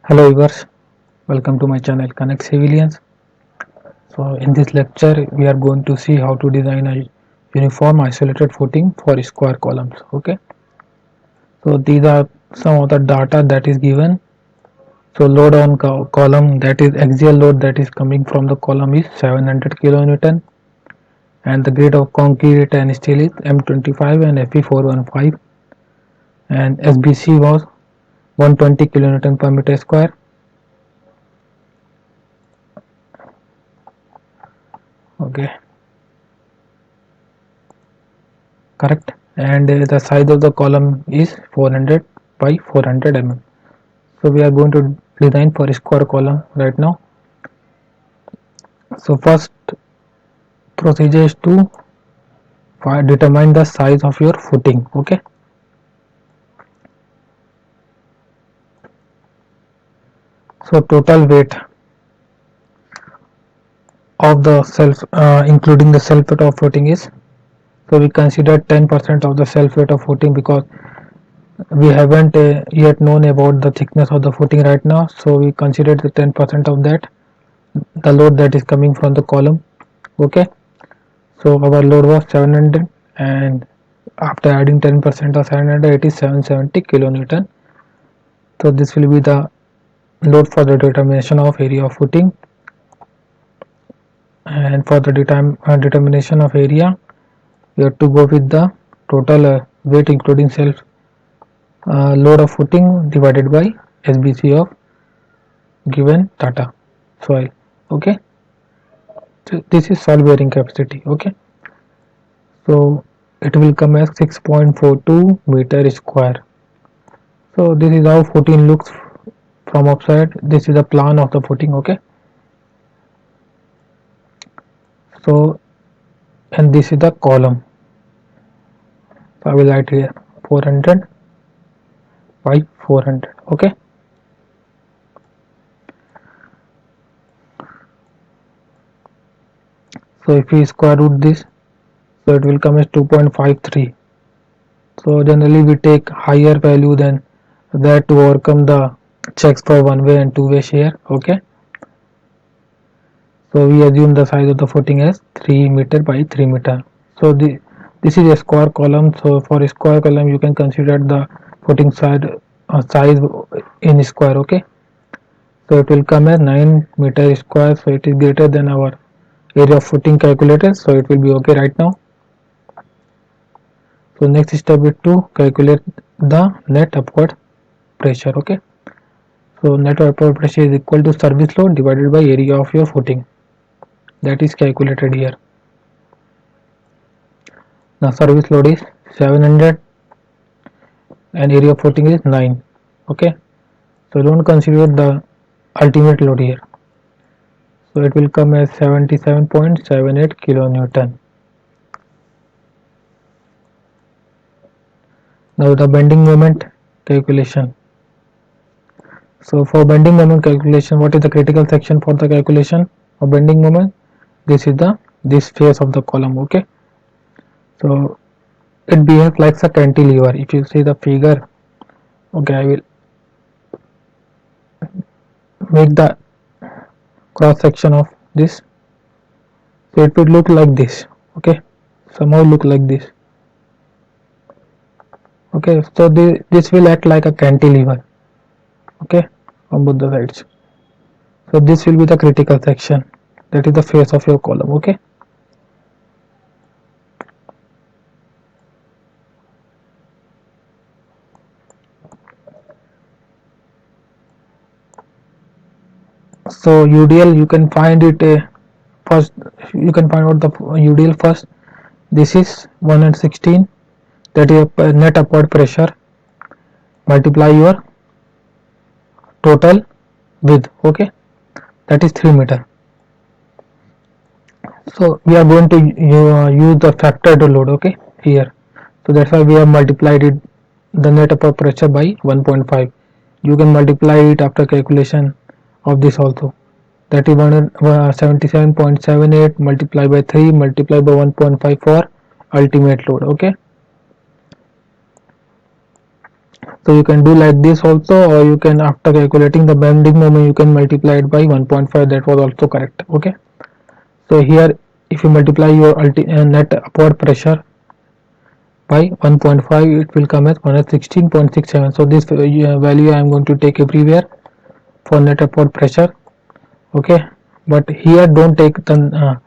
Hello viewers, welcome to my channel Connect Civilians. So in this lecture we are going to see how to design a uniform isolated footing for square columns. Okay, so these are some of the data that is given. So load on column, that is axial load that is coming from the column is 700 kilonewton, and the grade of concrete and steel is M25 and Fe415, and SBC was 120 kilonewton per meter square. Okay, correct. And the size of the column is 400 by 400 mm. So we are going to design for square column right now. So first procedure is to determine the size of your footing. Okay, so total weight of the self including the self weight of footing is, so we consider 10% of the self weight of footing because we haven't yet known about the thickness of the footing right now. So we consider the 10% of that, the load that is coming from the column. Okay, so our load was 700, and after adding 10% of 700 it is 770 kilonewton. So this will be the load for the determination of area of footing. And for the determination of area, you have to go with the total weight including self load of footing divided by SBC of given data soil. Okay, so this is soil bearing capacity. Okay, so it will come as 6.42 meter square. So this is how footing looks from outside. This is the plan of the footing. Okay, so and this is the column. So I will write here 400 by 400. Okay, so if we square root this, so it will come as 2.53. so generally we take higher value than that to overcome the checks for one way and two way shear. Okay, so we assume the size of the footing as 3 meter by 3 meter. So this is a square column. So for a square column you can consider the footing size in square. Okay, so it will come as 9 meter square. So it is greater than our area of footing calculated. So it will be okay right now. So next step is to calculate the net upward pressure. Okay, so net upward pressure is equal to service load divided by area of your footing, that is calculated here. Now service load is 700 and area of footing is 9. Okay, so don't consider the ultimate load here. So it will come as 77.78 kilonewton. Now the bending moment calculation. So for bending moment calculation, what is the critical section for the calculation of bending moment? This is this face of the column. Okay, so it behaves like a cantilever. If you see the figure, okay, I will make the cross section of this. So it would look like this. Okay, somehow look like this. Okay, so this will act like a cantilever. Okay, on both the sides. So this will be the critical section, that is the face of your column. Okay, so UDL you can find it first. You can find out the UDL first. This is 116, that is net upward pressure, multiply your total width. Okay, that is 3 meter. So we are going to use the factored load. Okay, here, so that's why we have multiplied it, the net upper pressure, by 1.5. You can multiply it after calculation of this also, that is 177.78 multiplied by 3 multiplied by 1.5 for ultimate load. Okay, So you can do like this also, or you can, after calculating the bending moment, you can multiply it by 1.5. That was also correct. Okay. So here, if you multiply your net upward pressure by 1.5, it will come as 116.67. So this value I am going to take everywhere for net upward pressure. Okay, but here don't take the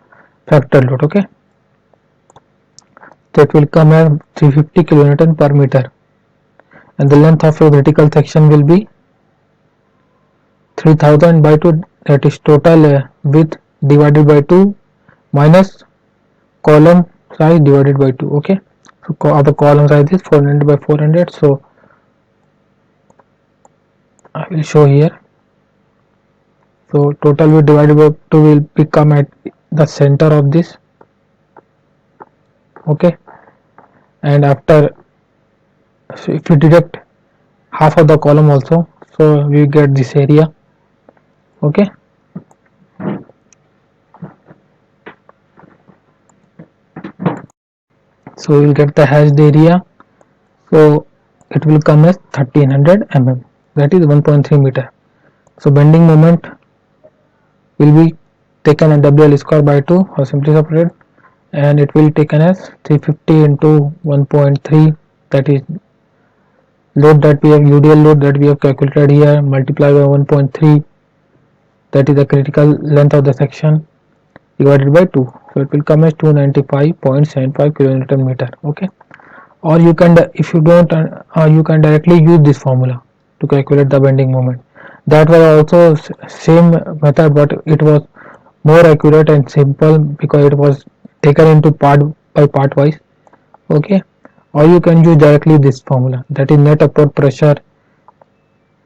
factor load. Okay, that will come as 350 kilonewton per meter, and the length of your vertical section will be 3000 by 2, that is total width divided by 2 minus column size divided by 2. Okay, so our column size is 400 by 400, so I will show here. So total width divided by 2 will become at the center of this. Okay, and after, so if you deduct half of the column also, so we get this area. Okay, so we will get the hashed area. So it will come as 1300 mm, that is 1.3 meter. So bending moment will be taken as WL square by 2, or simply separated, and it will taken as 350 into 1.3, that is load that we have, UDL load that we have calculated here, multiply by 1.3, that is the critical length of the section, divided by 2. So it will come as 295.75 kilonewton meter. Okay, or you can, if you don't, you can directly use this formula to calculate the bending moment. That was also same method, but it was more accurate and simple because it was taken into part by part wise. Okay, or you can use directly this formula, that is net upward pressure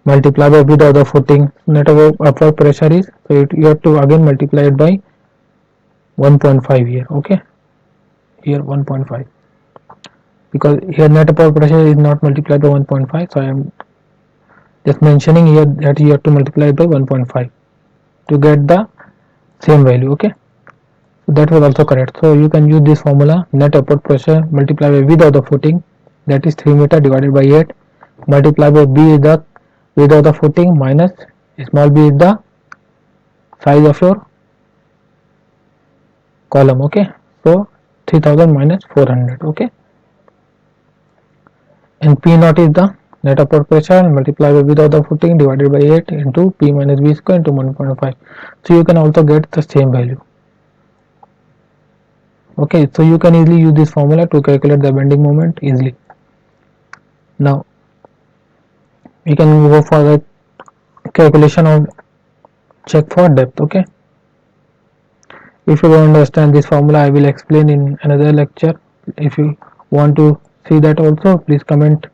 multiply by width of the footing. Net upward pressure is, so you have to again multiply it by 1.5 here. Okay, here 1.5, because here net upward pressure is not multiplied by 1.5, so I am just mentioning here that you have to multiply by 1.5 to get the same value. Okay, so that was also correct. So you can use this formula, net upward pressure multiplied by width of the footing, that is 3 meter divided by 8, multiplied by b is the width of the footing minus small b is the size of your column. Okay, so 3000 minus 400. Okay, and P naught is the net upward pressure multiplied by width of the footing divided by 8 into P minus B square into 1.5. So you can also get the same value. Okay, so you can easily use this formula to calculate the bending moment easily. Now we can go for the calculation of check for depth. Okay, if you don't understand this formula, I will explain in another lecture. If you want to see that also, please comment.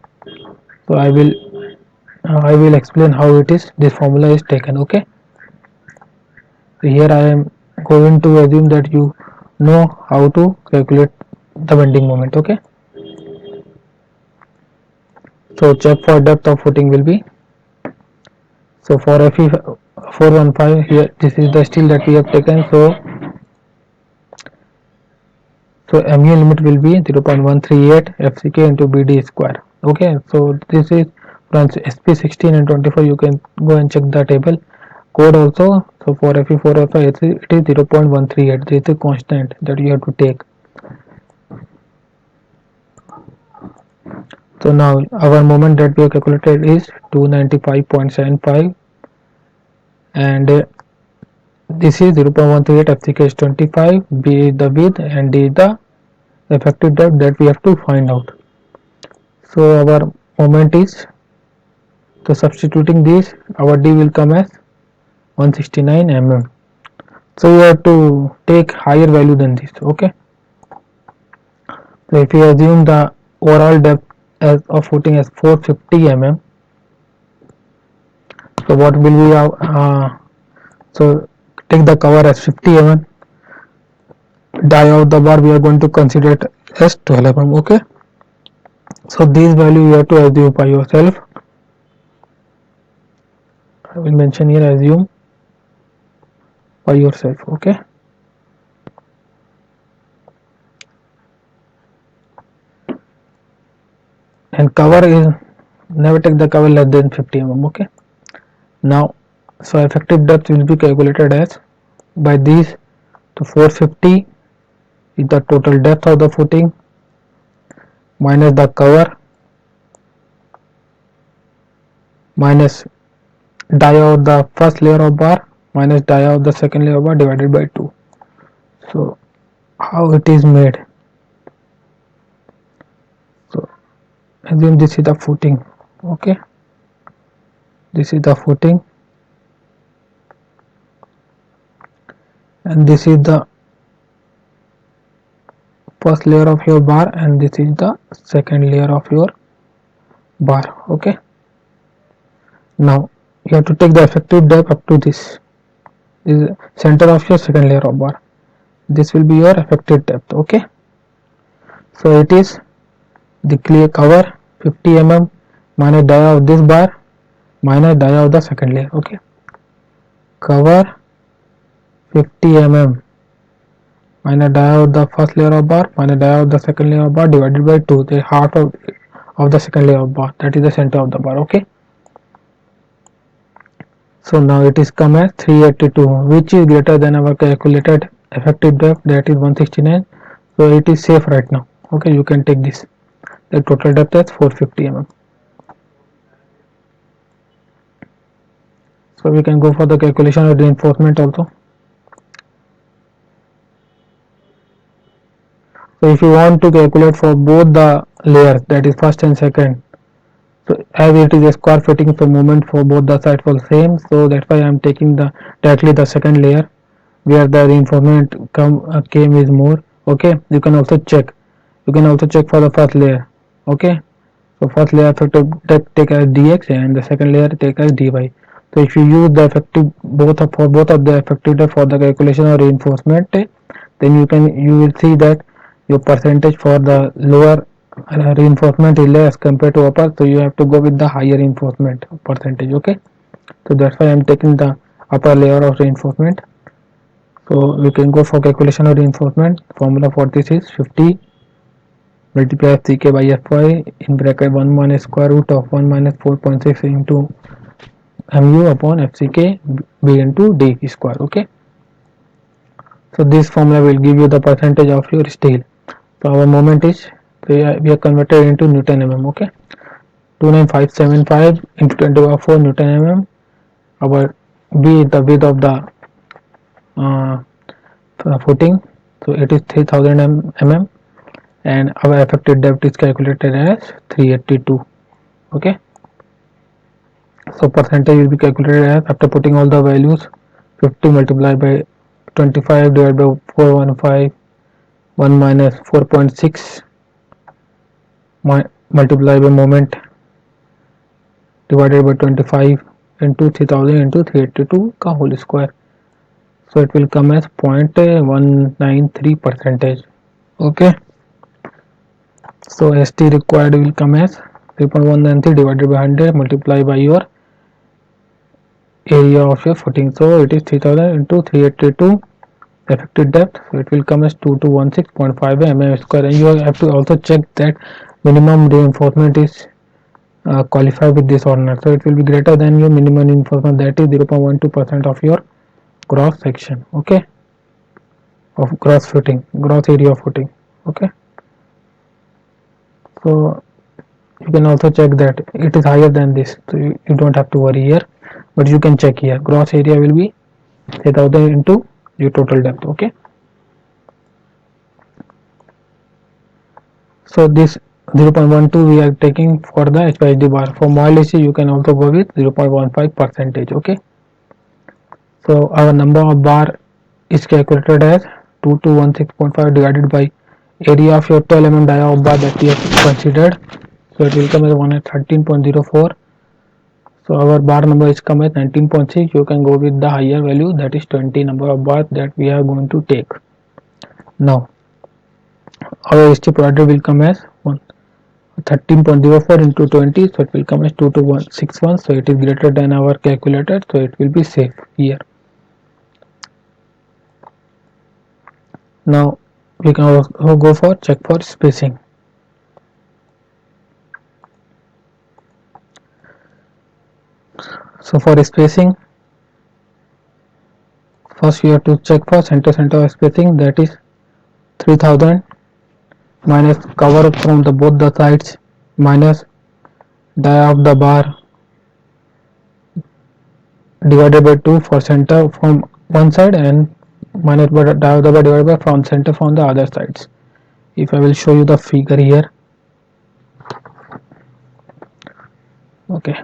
So I will explain how it is, this formula is taken. Okay, so here I am going to assume that you know how to calculate the bending moment. Okay, so check for depth of footing will be, so for FE 415, here this is the steel that we have taken, so mu limit will be 0.138 FCK into BD square. Okay, so this is from SP16 and 24. You can go and check the table code also. So for FE405 it is 0.138. This is a constant that you have to take. So now our moment that we have calculated is 295.75, and this is 0.138, FCK is 25, B is the width, and D is the effective depth that we have to find out. So our moment is, so substituting this, our D will come as 169 mm. So you have to take higher value than this. Okay, so if you assume the overall depth as of footing as 450 mm, so what will be our so take the cover as 50 mm, die of the bar we are going to consider it as 12 mm. Okay, so this value you have to assume by yourself. I will mention here, assume by yourself. Okay, and cover is never take the cover less than 50 mm. Okay, now so effective depth will be calculated as by these. So 450 is the total depth of the footing minus the cover minus dia of the first layer of bar minus dia of the second layer of bar divided by 2. So how it is made? So assume this is the footing. Okay, this is the footing and this is the first layer of your bar and this is the second layer of your bar. Okay, now you have to take the effective depth up to this is center of your second layer of bar. This will be your effective depth. Okay, so it is the clear cover 50 mm minus dia of this bar minus dia of the second layer. Okay, cover 50 mm minus dia of the first layer of bar minus dia of the second layer of bar divided by 2, the half of the second layer of bar, that is the center of the bar. Okay, so now it is come as 382, which is greater than our calculated effective depth, that is 169. So it is safe right now. Okay, you can take this. The total depth is 450 mm. So we can go for the calculation of reinforcement also. So if you want to calculate for both the layers, that is first and second, so as it is a square footing, so moment for both the sides was same, so that's why I am taking the directly the second layer where the reinforcement came is more. Okay, you can also check for the first layer. Okay, so first layer effective depth take as dx and the second layer take as dy. So if you use the effective both of the effective depth for the calculation of reinforcement, then you will see that your percentage for the lower reinforcement is less compared to upper, so you have to go with the higher reinforcement percentage. Okay, so that's why I am taking the upper layer of reinforcement. So we can go for calculation of reinforcement. Formula for this is 50 multiply fck by fy in bracket 1 minus square root of 1 minus 4.6 into mu upon fck b into d square. Okay, so this formula will give you the percentage of your steel. So our moment is, we are converted into Newton mm. Okay, 29575 into 10 to the power 4 Newton mm. Our b is the width of the footing, so it is 3000 mm and our effective depth is calculated as 382. Okay, so percentage will be calculated as, after putting all the values, 50 multiplied by 25 divided by 415 1 minus 4.6 multiplied by moment divided by 25 into 3000 into 382 का whole square, so it will come as 0.193 percentage. Okay, so ST required will come as 3.193 divided by 100 multiplied by your area of your footing, so it is 3000 into 382 effective depth, so it will come as 2216.5 mm square. And you have to also check that minimum reinforcement is qualified with this or not, so it will be greater than your minimum reinforcement, that is 0.12% of your cross section. Okay, of gross area of footing. Okay, so you can also check that it is higher than this, so you don't have to worry here, but you can check here gross area will be 3000 into your total depth. Okay, so this 0.12 we are taking for the HYD bar. For mild AC you can also go with 0.15 percentage. Okay, so our number of bar is calculated as 2216.5 divided by area of your 12 mm dia of bar that we have considered, so it will come as 113.04. so our bar number is come as 19.6. you can go with the higher value, that is 20 number of bars that we are going to take. Now our ST product will come as 13.04 into 20, so it will come as 22161, so it is greater than our calculated, so it will be safe here. Now we can also go for check for spacing. So for spacing, first you have to check for center of spacing, that is 3000 minus cover from the both the sides minus dia of the bar divided by 2 for center from one side and minus dia of the bar divided by from center from the other sides. If I will show you the figure here. Okay,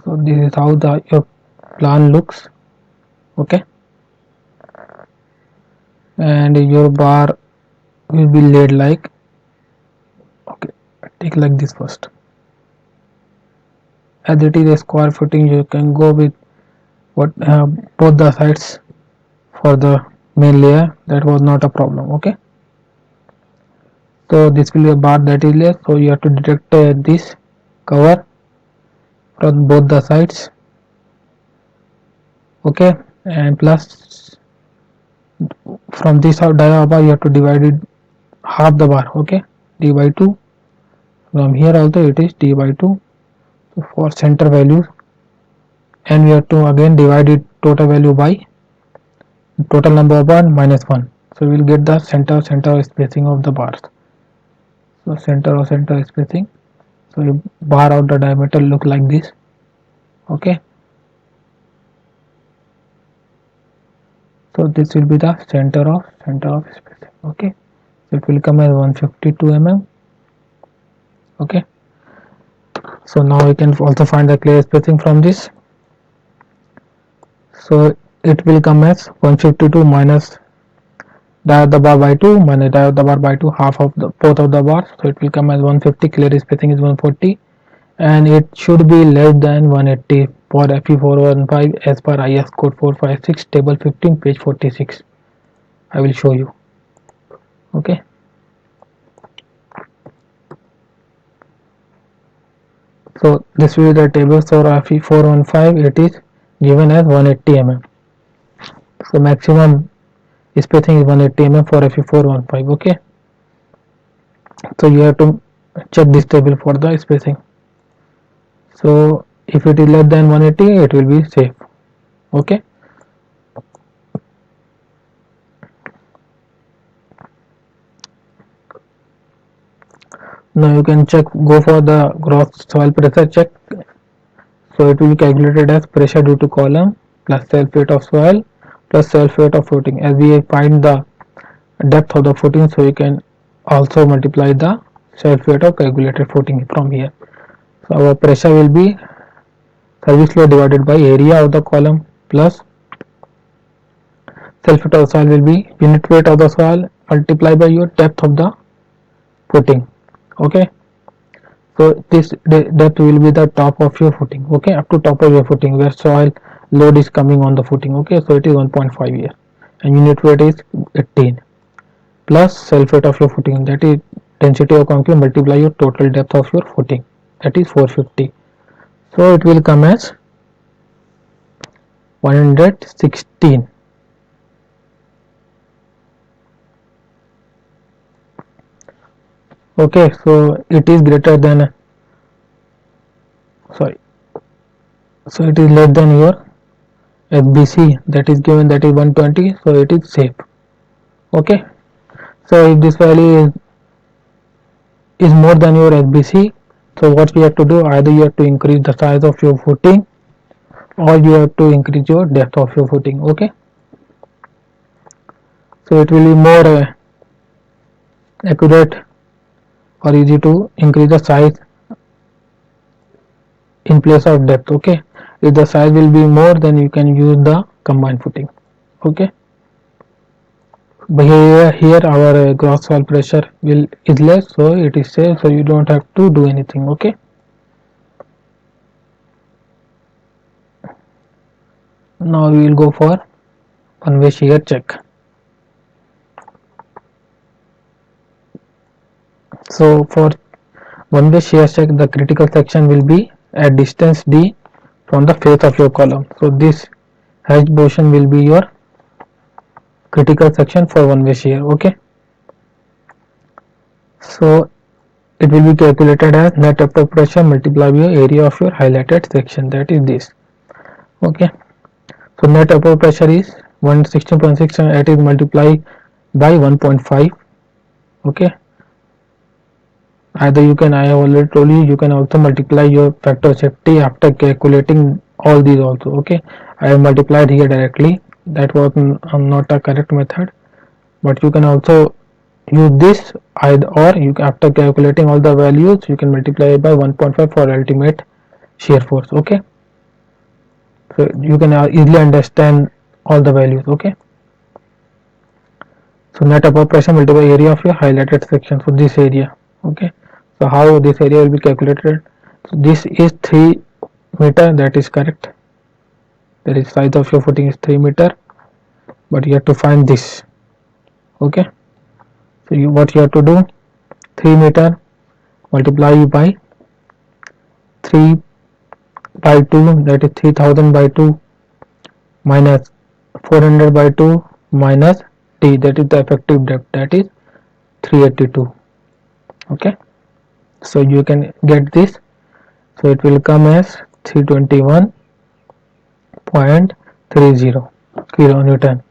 so this is how your plan looks. Okay, and your bar will be laid like, okay, take like this first. As it is a square footing, you can go with what both the sides for the main layer. That was not a problem. Okay, so this will be a bar that is layer, so you have to detect this cover from both the sides. Okay, and plus from this dia bar you have to divide it half the bar. Okay, d by 2. From here also it is d by 2. So for center values, and we have to again divide it total value by total number of bar minus 1. So we will get the center spacing of the bars. So center spacing. So a bar of the diameter look like this. Okay, so this will be the center of spacing. Okay, so it will come as 152 mm. Okay, so now we can also find the clear spacing from this. So it will come as 152 minus dia of the bar by 2 minus dia of the bar by 2, half of the both of the bars. So it will come as 150. Clear spacing is 140, and it should be less than 180 for FE415 as per IS code 456 table 15 page 46. I will show you. Okay, so this will be the table for FE415. It is given as 180 mm. So maximum spacing is 180 mm for FE415. Okay, so you have to check this table for the spacing. So if it is less than 180, it will be safe. Okay, now you can check, go for the gross soil pressure check. So it will be calculated as pressure due to column plus self weight of soil plus self weight of footing. As we find the depth of the footing, so you can also multiply the self weight of calculated footing from here. So our pressure will be service load divided by area of the column plus self weight of soil will be unit weight of the soil multiplied by your depth of the footing. Okay, so this depth will be the top of your footing. Okay, up to top of your footing where soil load is coming on the footing. Okay, so it is 1.5 here, and unit weight is 18 plus self weight of your footing, that is density of concrete multiply your total depth of your footing, that is 450. So it will come as 116. Okay, so it is greater than, sorry, so it is less than your FBC that is given, that is 120. So it is safe. Okay, so if this value is more than your FBC, so what you have to do, either you have to increase the size of your footing or you have to increase your depth of your footing. Okay, so it will be more accurate or easy to increase the size in place of depth. Okay, if the size will be more, then you can use the combined footing. Okay, but here our gross soil pressure is less, so it is safe, so you don't have to do anything. Okay, now we will go for one-way shear check. So for one-way shear check, the critical section will be at distance d from the face of your column. So this hatched portion will be your critical section for one-way shear. Okay, so it will be calculated as net upper pressure multiplied by area of your highlighted section, that is this. Okay, so net upper pressure is 116.6 and it is multiplied by 1.5. okay, either you can, I have already told you, you can also multiply your factor of safety after calculating all these also. Okay, I have multiplied here directly, that was not a correct method, but you can also use this either, or you after calculating all the values you can multiply by 1.5 for ultimate shear force. Okay, so you can easily understand all the values. Okay, so net upper pressure multiplied by area of your highlighted section, so this area. Okay, so how this area will be calculated? So this is 3 meter, that is correct, that is size of your footing is 3 meter, but you have to find this. Okay, so what you have to do, 3 meter multiply by 3 by 2, that is 3000 by 2, minus 400 by 2 minus t, that is the effective depth, that is 382. Okay, so you can get this, so it will come as 321.30 kilonewton.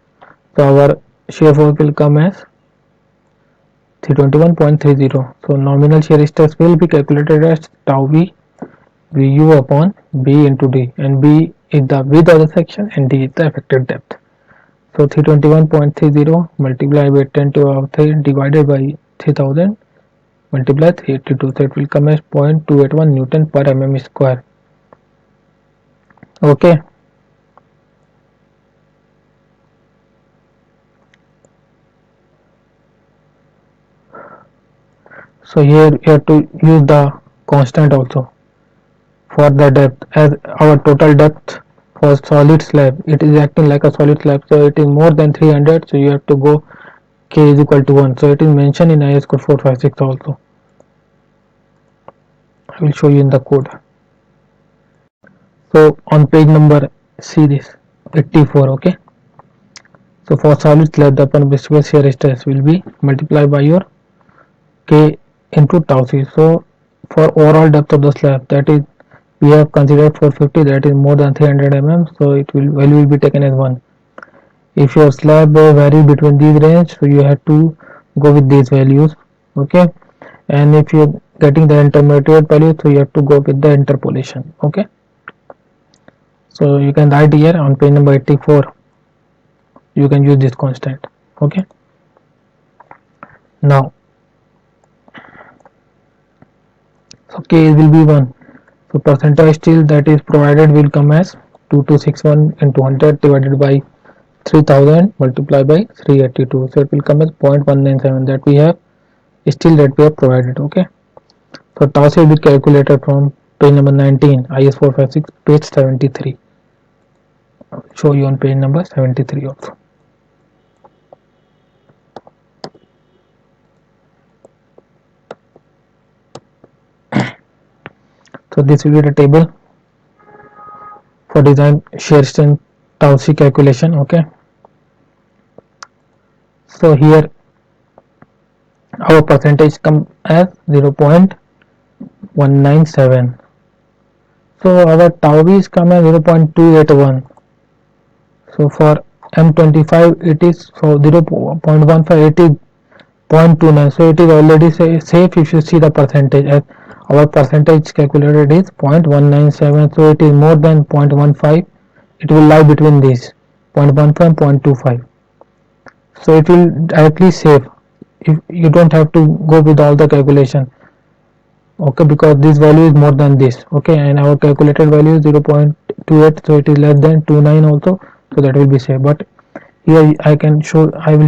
So our shear force will come as 321.30. so nominal shear stress will be calculated as tau v Vu upon B into D, and B is the width of the section and D is the effective depth. So 321.30 multiplied by 10 to the power 3 divided by 3000 multiplied 382, so it will come as 0.281 Newton per mm square. Okay. So here you have to use the constant also for the depth, as our total depth for solid slab, it is acting like a solid slab, so it is more than 300, so you have to go k is equal to 1, so it is mentioned in IS code 456 also. I will show you in the code. So on page number, see this 84. Okay, so for solid slab the upon visible shear stress will be multiplied by your k into tau c. So for overall depth of the slab, that is we have considered 450, that is more than 300 mm, so it will value will be taken as 1. If your slab vary between these range, so you have to go with these values. Okay, and if you are getting the intermediate value, so you have to go with the interpolation. Okay, so you can write here on page number 84, you can use this constant. Okay, now so k will be 1, so percentage steel that is provided will come as 2261 into 100 divided by 3000 multiplied by 382, so it will come as 0.197, that we have steel that we have provided. Okay, so tau will be calculated from page number 19, IS 456, page 73. I'll show you on page number 73 also. So this will be the table for design shear strength tau c calculation. Okay, so here our percentage come as 0.197, so our tau v is come as 0.281. so for M25 it is, so 0.15, it is 0.29, so it is already safe if you see the percentage, as our percentage calculated is 0.197, so it is more than 0.15, it will lie between these 0.15 and 0.25, so it will directly save if you don't have to go with all the calculation. Okay, because this value is more than this. Okay, and our calculated value is 0.28, so it is less than 29 also, so that will be safe. But here I will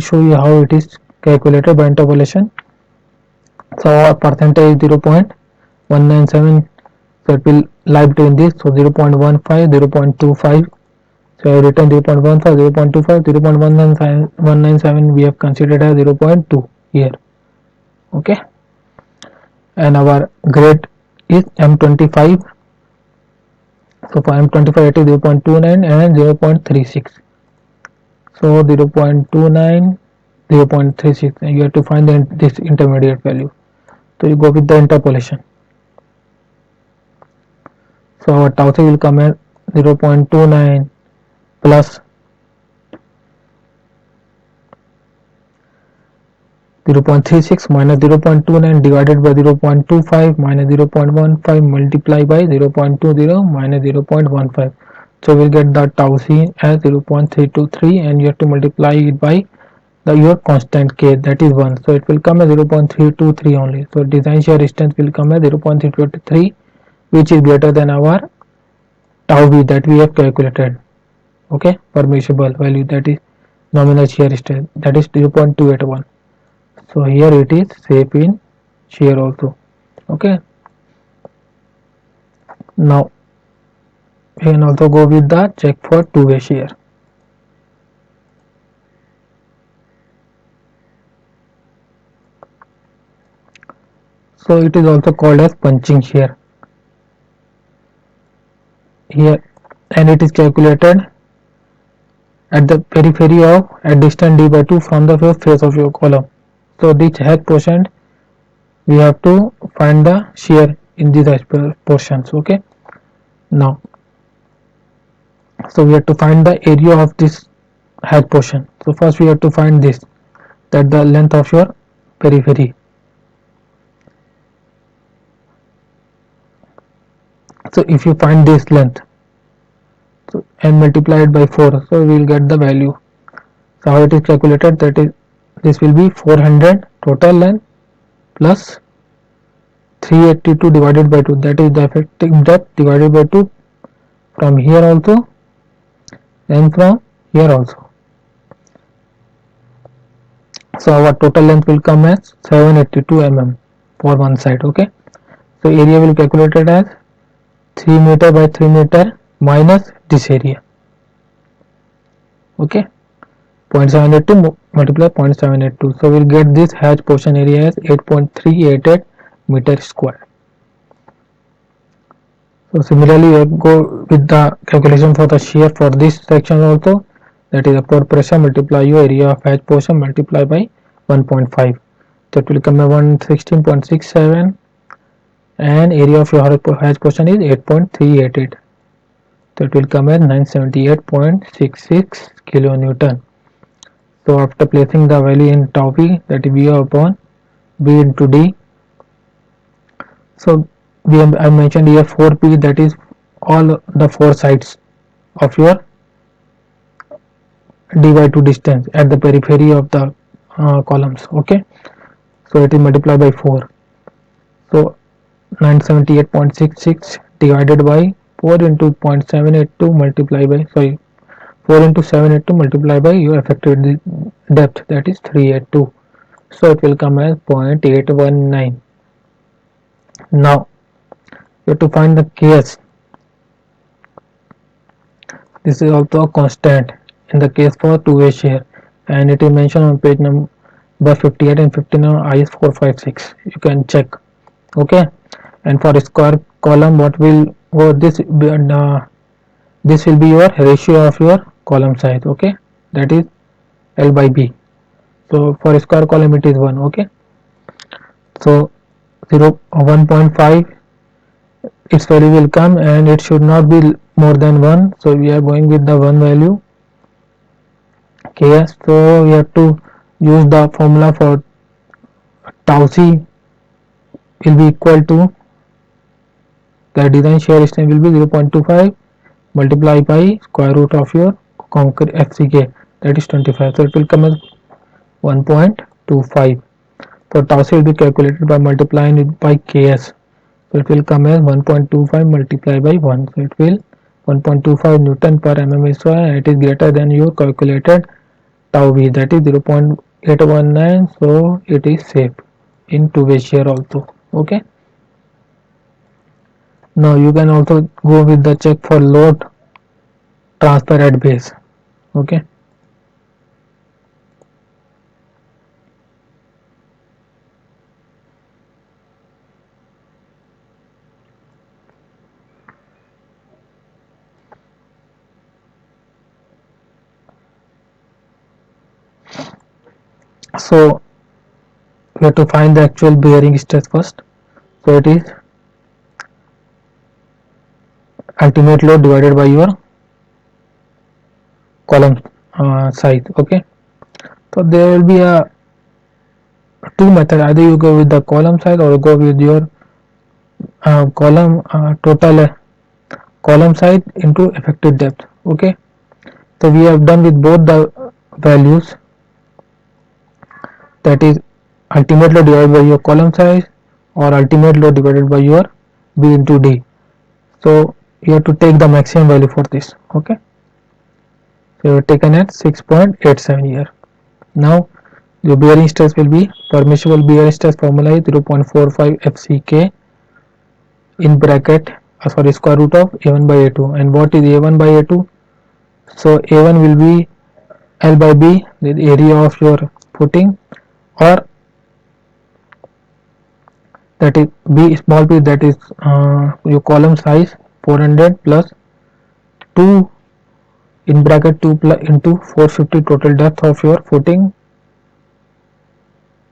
show you how it is calculated by interpolation. So our percentage is 0.197, so it will lie between this, so 0.15, 0.25, so I have written 0.15, 0.25, 0.197 we have considered as 0.2 here. Okay, and our grade is M25, so for M25 it is 0.29 and 0.36, so 0.29, 0.36, and you have to find this intermediate value. So you go with the interpolation. So our tau c will come as 0.29 plus 0.36 minus 0.29 divided by 0.25 minus 0.15 multiply by 0.20 minus 0.15. So we'll get the tau c as 0.323 and you have to multiply it by your constant k, that is 1. So it will come as 0.323 only. So design shear resistance will come as 0.323, which is greater than our tau v that we have calculated. Okay, permissible value, that is nominal shear strength, that is 0.281. So here it is safe in shear also. Okay, now we can also go with the check for two-way shear. So it is also called as punching shear here, and it is calculated at the periphery of at distance d by 2 from the face of your column. So this hedge portion we have to find the shear in these portions. Okay, now so we have to find the area of this hedge portion. So first we have to find this, that the length of your periphery. So if you find this length, so, and multiply it by 4, so we will get the value. So how it is calculated, that is this will be 400 total length plus 382 divided by 2, that is the effective depth divided by 2 from here also and from here also. So our total length will come as 782 mm for one side. Okay, so area will be calculated as 3 meter by 3 meter minus this area. Okay, 0.782 multiply 0.782, so we'll get this hatch portion area as 8.388 meter square. So similarly we go with the calculation for the shear for this section also, that is upward pressure multiply your area of hatch portion multiply by 1.5, that will come at 116.67 and area of your hatch portion is 8.388, that will come at 978.66 kilonewton. So after placing the value in tau p, that is V upon B into D, so I mentioned here 4p, that is all the four sides of your d by 2 distance at the periphery of the columns. Okay, so it is multiplied by 4. So 978.66 divided by 4 into 0.782 multiply by 4 into 782 multiply by your effective depth, that is 382. So it will come as 0.819. Now you have to find the Ks. This is also a constant in the case for two-way shear, and it is mentioned on page number 58 and 59 IS 456. You can check. Okay, and for square column, what will this will be your ratio of your column size. Okay, that is L by B. So for square column it is 1. Okay, so 1.5 its value will come, and it should not be more than 1, so we are going with the 1 value. Okay, so we have to use the formula for tau c will be equal to, the design shear strength will be 0.25 multiplied by square root of your concrete FCK, that is 25, so it will come as 1.25. So tau c will be calculated by multiplying it by Ks, so it will come as 1.25 multiplied by 1, so it will 1.25 Newton per mm square, and it is greater than your calculated tau v, that is 0.819, so it is safe in two-way shear also. Okay, now you can also go with the check for load transfer at base. Okay, so we have to find the actual bearing stress first. So it is ultimate load divided by your column size. Okay, so there will be a two method, either you go with the column size or go with your column total column size into effective depth. Okay, so we have done with both the values, that is ultimate load divided by your column size or ultimate load divided by your B into D. So you have to take the maximum value for this. Okay, so you have taken at 6.87 here. Now your bearing stress will be, permissible bearing stress formula is 0.45 FCK in bracket square root of A1 by A2. And what is A1 by A2? So A1 will be L by B, the area of your footing, or that is B small b, that is your column size 400 plus 2 in bracket 2 plus into 450 total depth of your footing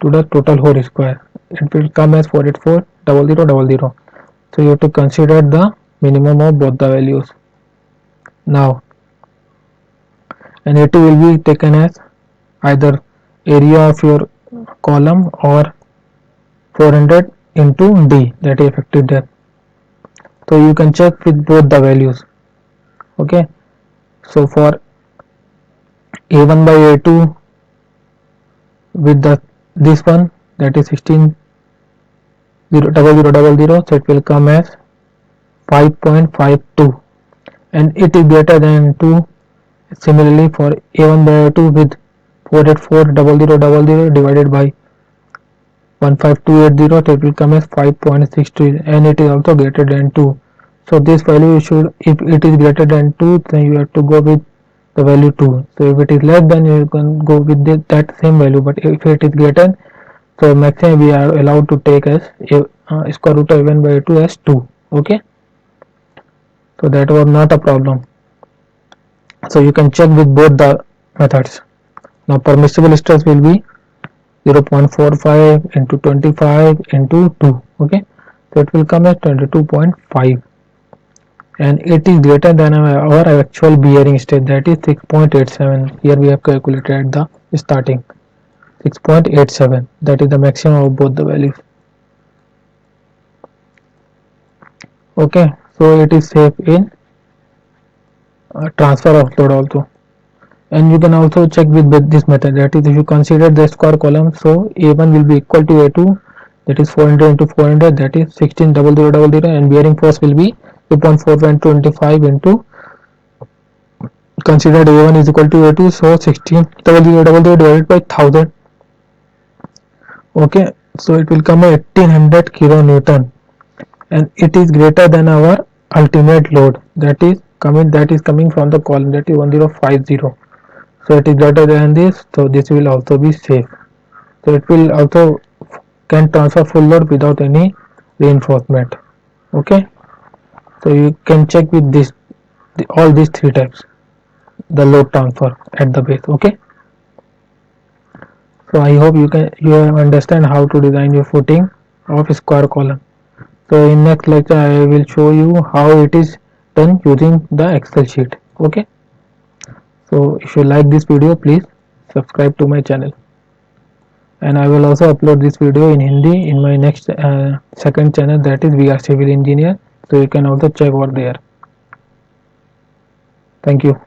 to the total whole square. It will come as 484,000,000. So you have to consider the minimum of both the values. Now and A2 will be taken as either area of your column or 400 into D, that is effective depth. So you can check with both the values. Okay, so for A1 by A2 with this one, that is 16,000,000, so it will come as 5.52, and it is greater than 2. Similarly for A1 by A2 with 484,000,000 divided by 15280, it will come as 5.62, and it is also greater than 2. So this value you should, if it is greater than 2, then you have to go with the value 2. So if it is less, then you can go with that same value, but if it is greater, so maximum we are allowed to take as square root of A1 by A2 as 2. Okay, so that was not a problem. So you can check with both the methods. Now permissible stress will be 0.45 into 25 into 2. Okay, so it will come as 22.5, and it is greater than our actual bearing stress, that is 6.87. Here we have calculated at the starting 6.87, that is the maximum of both the values. Okay, so it is safe in transfer of load also. And you can also check with this method, that is if you consider the square column, so A1 will be equal to A2, that is 400 into 400, that is 16,000,000, and bearing force will be 2.425 into, considered A1 is equal to A2, so 16,000 divided by 1000. Okay, so it will come 1800 kilonewton, and it is greater than our ultimate load, that is coming from the column, that is 1050. So it is greater than this, so this will also be safe. So it will also can transfer full load without any reinforcement. Okay, so you can check with this, all these three types, the load transfer at the base. Okay, so I hope you understand how to design your footing of square column. So in next lecture I will show you how it is done using the Excel sheet. Okay, so if you like this video, please subscribe to my channel, and I will also upload this video in Hindi in my next second channel, that is We Are Civil Engineer, so you can also check over there. Thank you.